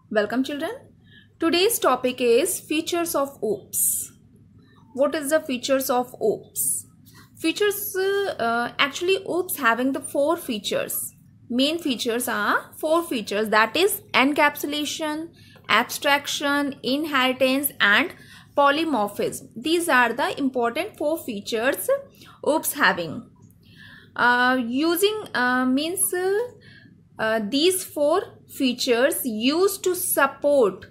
Welcome children. Today's topic is features of OOPS. What is the features of OOPS? Actually OOPS having the four features. Main features are four features, that is encapsulation, abstraction, inheritance and polymorphism. These are the important four features OOPS having. These four features used to support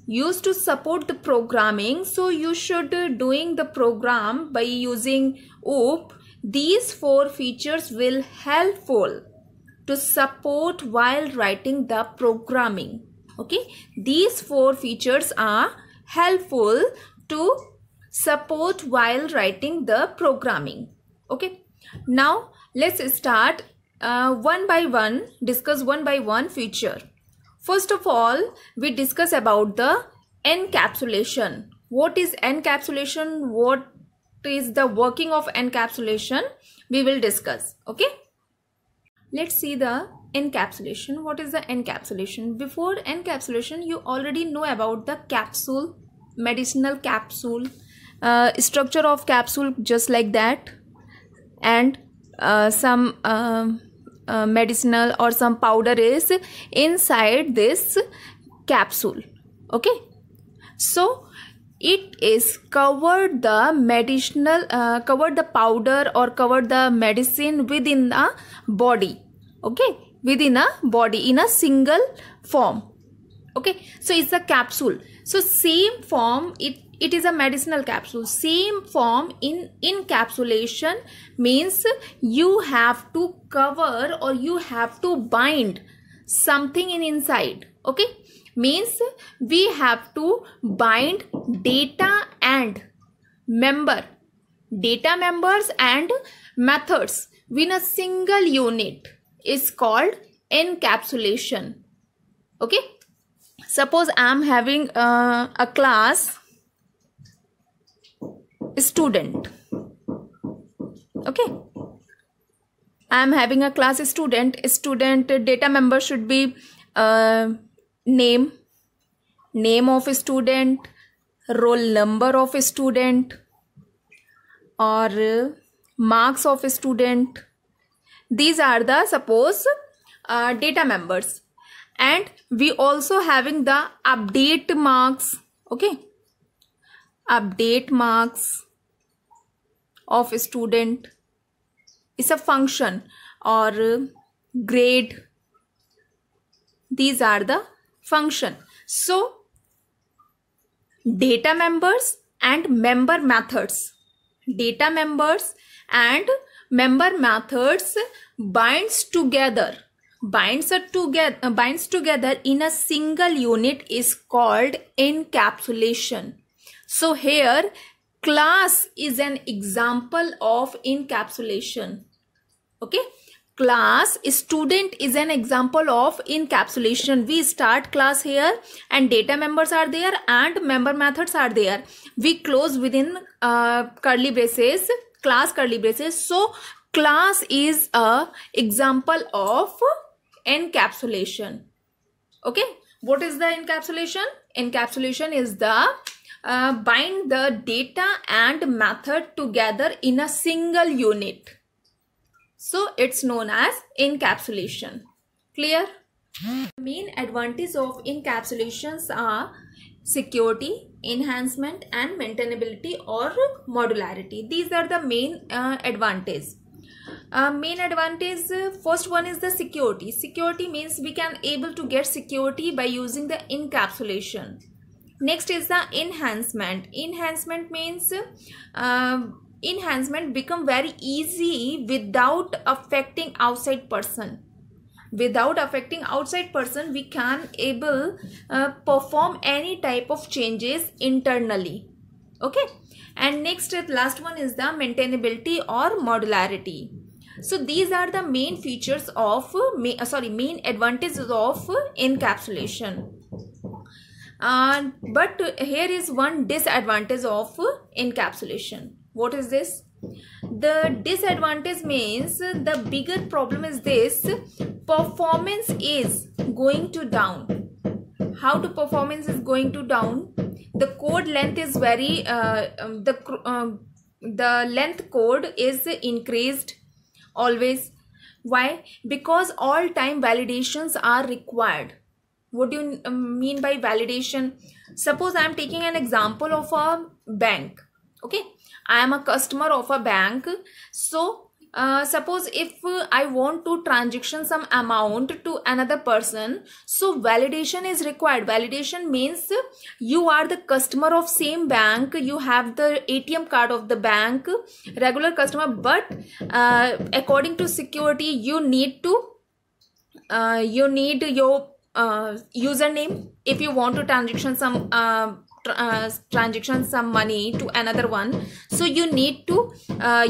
the programming. So you should doing the program by using OOP. These four features will helpful to support while writing the programming. Okay, these four features are helpful to support while writing the programming. Okay, now let's start one by one, discuss one by one feature. First of all, we discuss about the encapsulation. What is encapsulation? What is the working of encapsulation? We will discuss. Okay, let's see the encapsulation. What is the encapsulation? Before encapsulation, you already know about the capsule, medicinal capsule, structure of capsule just like that, and some medicinal or some powder is inside this capsule. Okay, so it is covered the medicinal covered the powder or covered the medicine within a body. Okay, within a body in a single form. Okay, so it's a capsule. So same form, it is a medicinal capsule. Same form in encapsulation means you have to cover or you have to bind something in inside. Okay, means we have to bind data members and methods within a single unit is called encapsulation. Okay, suppose I am having a class student. Okay, I am having a class student data member should be name of a student, roll number of a student, or marks of a student. These are the suppose data members, and we also having the update marks. Okay, update marks of a student is a function, or grade. These are the function. So data members and member methods, data members and member methods binds together in a single unit is called encapsulation. So here class is an example of encapsulation. Okay, class student is an example of encapsulation. We start class here and data members are there and member methods are there. We close within curly braces, class curly braces. So class is a example of encapsulation. Okay, what is the encapsulation? Encapsulation is the bind the data and method together in a single unit. So it's known as encapsulation. Clear? Main advantage of encapsulations are security, enhancement and maintainability or modularity. These are the main advantages. First one is the security. Security means we can able to get security by using the encapsulation. Next is the enhancement. Enhancement means enhancement become very easy without affecting outside person. Without affecting outside person, we can able perform any type of changes internally. Okay, and next last one is the maintainability or modularity. So these are the main features of main advantages of encapsulation. But here is one disadvantage of encapsulation. What is this? The disadvantage means the bigger problem is this: performance is going to down. how to performance is going to down? The code length is very the length code is increased always. Why? Because all time validations are required. What do you mean by validation? Suppose I am taking an example of a bank. Okay, I am a customer of a bank. So suppose if I want to transaction some amount to another person, so validation is required. Validation means you are the customer of same bank, you have the ATM card of the bank, regular customer, but according to security you need your username. If you want to transaction some money to another one, so you need to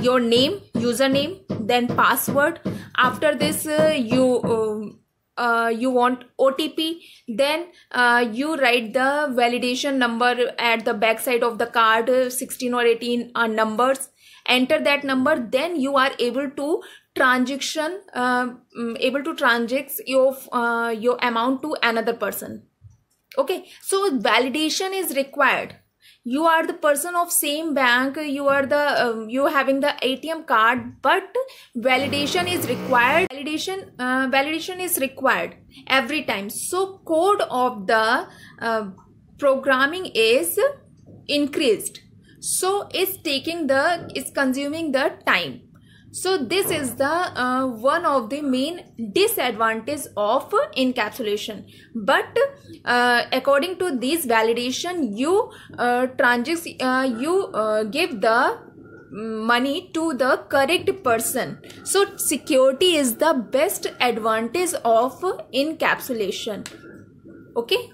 your name, username, then password. After this you want OTP, then you write the validation number at the back side of the card, 16 or 18 numbers. Enter that number, then you are able to transact your amount to another person. Okay, so validation is required. You are the person of same bank, you are the you having the ATM card, but validation is required. Validation is required every time. So code of the programming is increased, so it's consuming the time. So this is the one of the main disadvantage of encapsulation. But according to this validation, you give the money to the correct person. So security is the best advantage of encapsulation. Okay.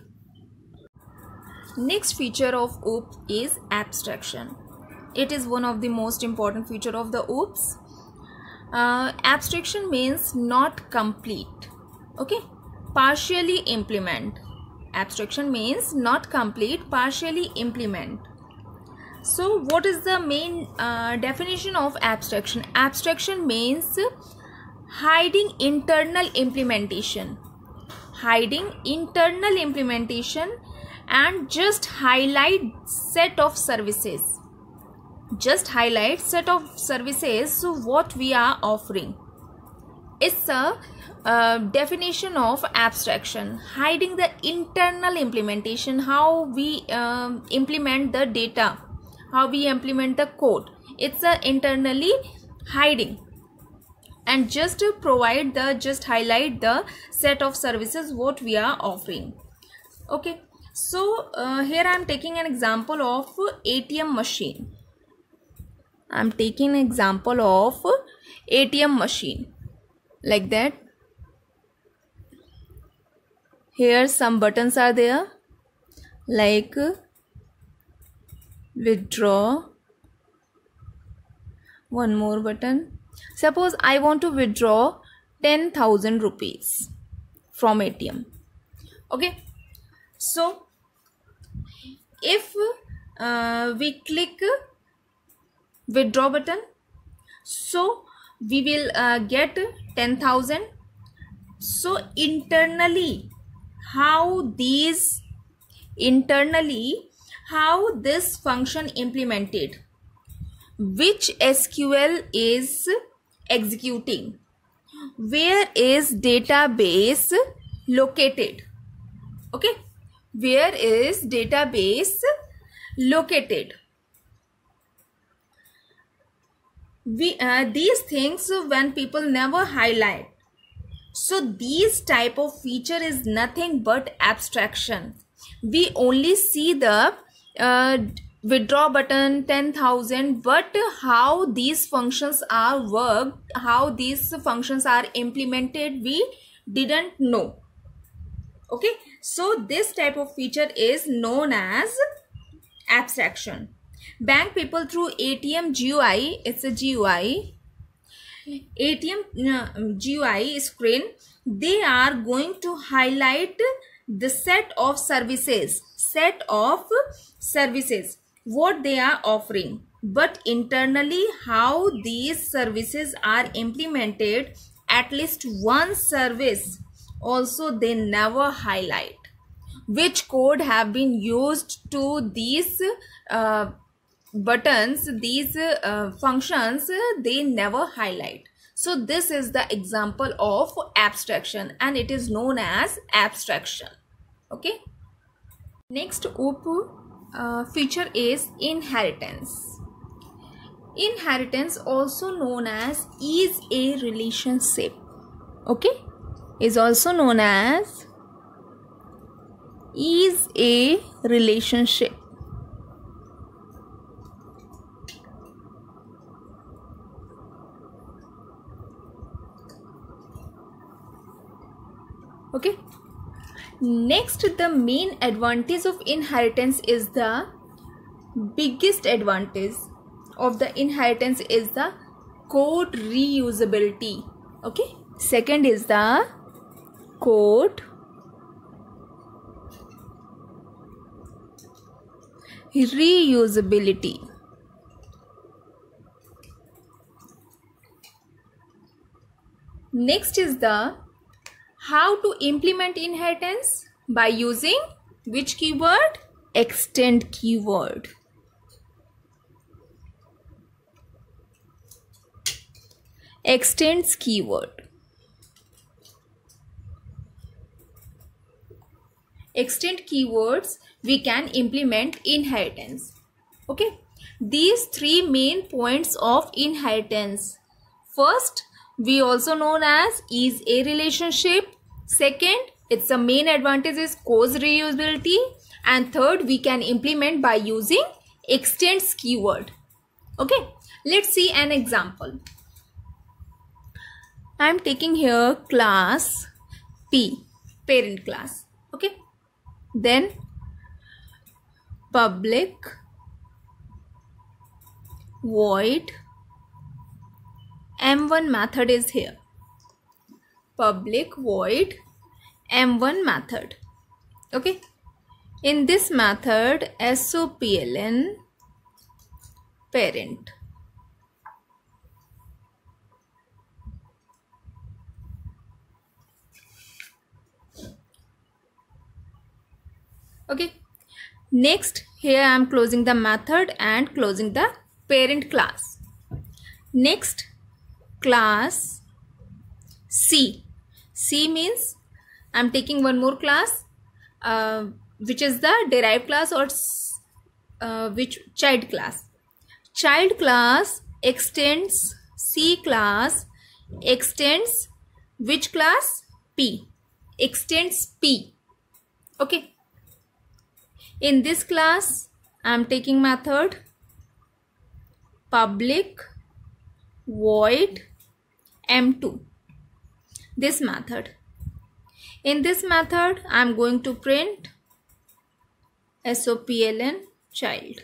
Next feature of OOP is abstraction. It is one of the most important feature of the OOPs. Abstraction means not complete. Okay, partially implement. Abstraction means not complete, partially implement. So what is the main definition of abstraction? Abstraction means hiding internal implementation. Hiding internal implementation and just highlight set of services. Just highlight set of services. So what we are offering, it's a definition of abstraction. Hiding the internal implementation, how we implement the data, how we implement the code. It's a internally hiding, and just to provide the just highlight the set of services what we are offering. Okay, so here I am taking an example of ATM machine. I'm taking an example of ATM machine like that. Here some buttons are there like withdraw, one more button. Suppose I want to withdraw 10,000 rupees from ATM. Okay, so if we click withdraw button, so we will get 10,000. So internally how this function implemented, which SQL is executing, where is database located. Okay, where is database located? These things when people never highlight. So these type of feature is nothing but abstraction. We only see the withdraw button, 10,000, but how these functions are worked, how these functions are implemented, we didn't know. Okay, so this type of feature is known as abstraction. Bank people through ATM GUI, it's a GUI, ATM GUI screen, they are going to highlight the set of services what they are offering, but internally how these services are implemented, at least one service also they never highlight. which code have been used to these buttons, these functions, they never highlight. So this is the example of abstraction and it is known as abstraction. Okay. Next OOP feature is inheritance. Inheritance, also known as is a relationship. Okay, is also known as is a relationship. Okay. Next, the main advantage of inheritance is the biggest advantage of the inheritance is the code reusability. Okay. Second is the code reusability. Next is the how to implement inheritance by using which keyword? Extend keyword. Extends keyword. Extend keywords we can implement inheritance. Okay, these three main points of inheritance. First, we also known as is a relationship. Second, its a main advantage is code reusability, and third, we can implement by using extends keyword. Okay, let's see an example. I am taking here class P, parent class. Okay, then public void m1 method is here. Public void m1 method. Okay, in this method sopln parent. Okay, next here I am closing the method and closing the parent class. Next, class C. C means I am taking one more class which is the derived class or which child class. Child class extends C class, extends which class? P. Extends P. Okay. In this class, I am taking method public void m2. This method. In this method, I am going to print sopln child.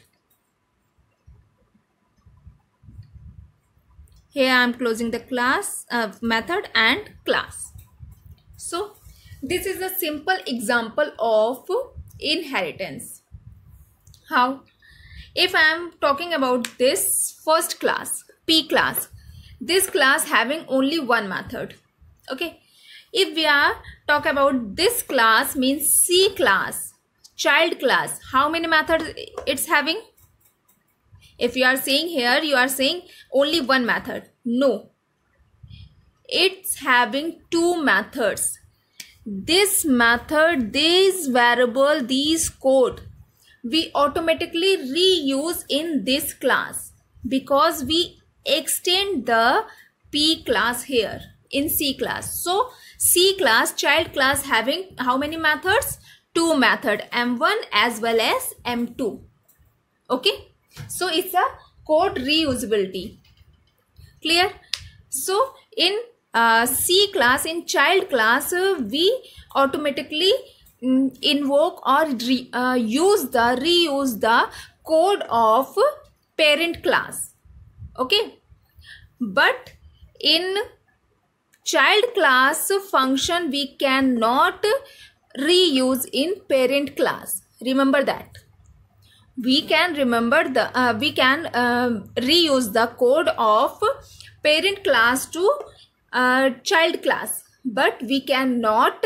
Here I am closing the class method and class. So this is a simple example of inheritance. How? If I am talking about this first class, P class, this class having only one method. Okay. If we are talk about this class means C class, child class, how many methods it's having? If you are saying here, you are saying only one method. No. It's having two methods. This method, this variable, this code, we automatically reuse in this class because we extend the P class here in C class. So C class, child class having how many methods? Two methods, M1 as well as M2. Okay. So it's a code reusability. Clear? So in C class, in child class, we automatically invoke or reuse the code of parent class. Okay. But in child class function, we cannot reuse in parent class. Remember that. We can remember the reuse the code of parent class to child class, but we cannot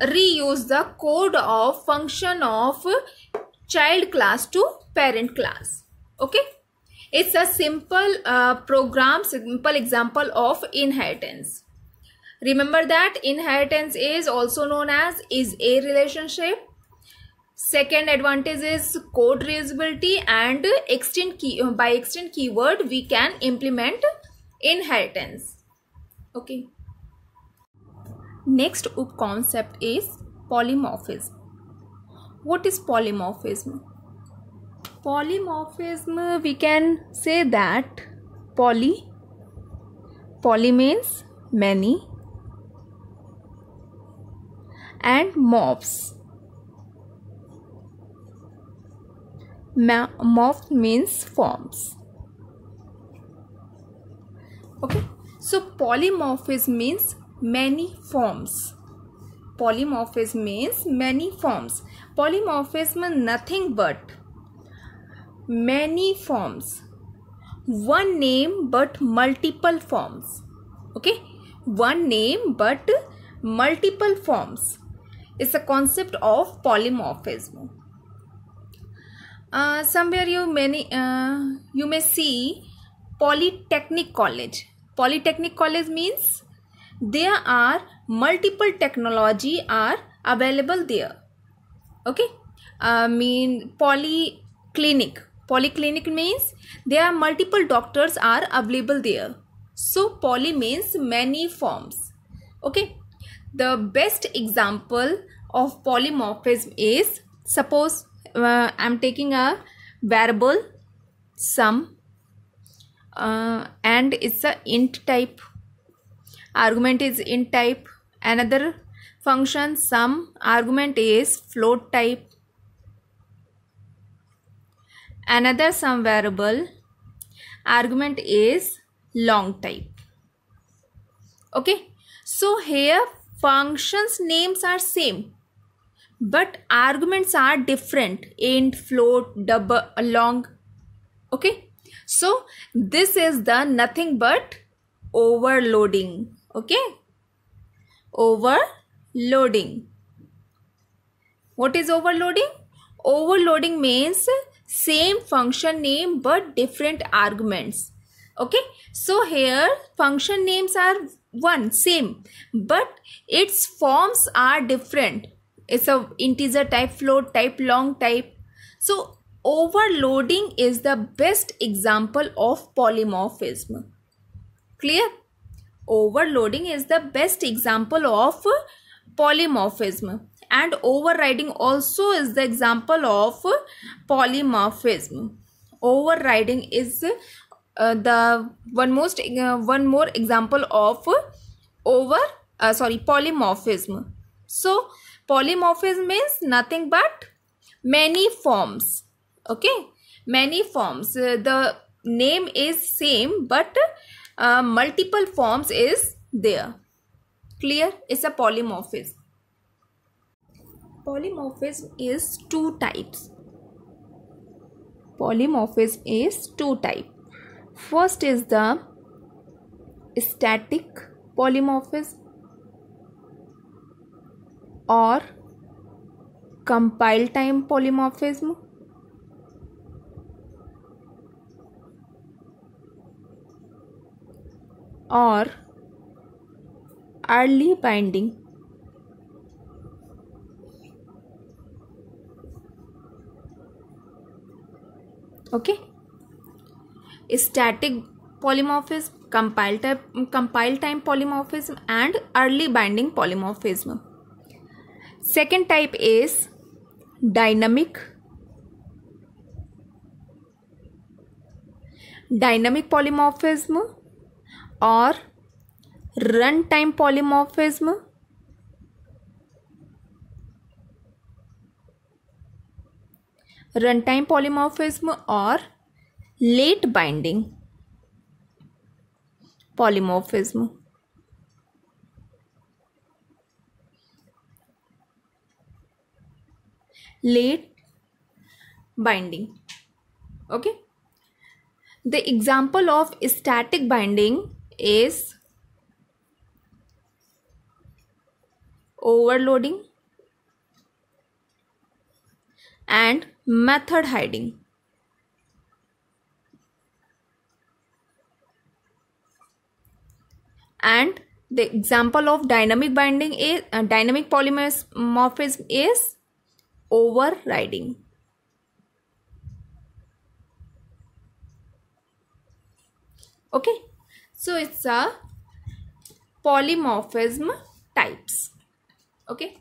reuse the code of function of child class to parent class. Okay, it's a simple program, simple example of inheritance. Remember that inheritance is also known as is-a relationship. Second advantage is code reusability, and by extend keyword we can implement inheritance. Okay. Next concept is polymorphism. What is polymorphism? Polymorphism, we can say that poly means many, and morphs. Morph means forms. Okay, so polymorphism means many forms. Polymorphism means many forms. Polymorphism nothing but many forms, one name but multiple forms. Okay, one name but multiple forms is a concept of polymorphism. Somewhere you may see Polytechnic College. Polytechnic College means there are multiple technology are available there. Okay, polyclinic. Polyclinic means there are multiple doctors are available there. So poly means many forms. Okay, the best example of polymorphism is, suppose I'm taking a variable sum and it's a int type, argument is int type. Another function sum, argument is float type. Another sum variable, argument is long type. Okay, so here functions names are same but arguments are different, int, float, double, long. Okay, so this is the nothing but overloading. Okay, overloading. What is overloading? Overloading means same function name but different arguments. Okay, so here function names are one same but its forms are different. It's a integer type, float type, long type. So overloading is the best example of polymorphism. Clear? Overloading is the best example of polymorphism, and overriding also is the example of polymorphism. Overriding is the one more example of polymorphism. So polymorphism means nothing but many forms. Okay, many forms. The name is same but multiple forms is there. Clear? It's a polymorphism. Polymorphism is two types. Polymorphism is two types. First is the static polymorphism or compile time polymorphism. Or early binding. Okay, static polymorphism, compile time polymorphism, and early binding polymorphism. Second type is dynamic polymorphism or runtime polymorphism. Runtime polymorphism or late binding polymorphism. Late binding. Okay, the example of static binding is overloading, and method hiding. And the example of dynamic binding is dynamic polymorphism is overriding. Okay, so it's a polymorphism types. Okay,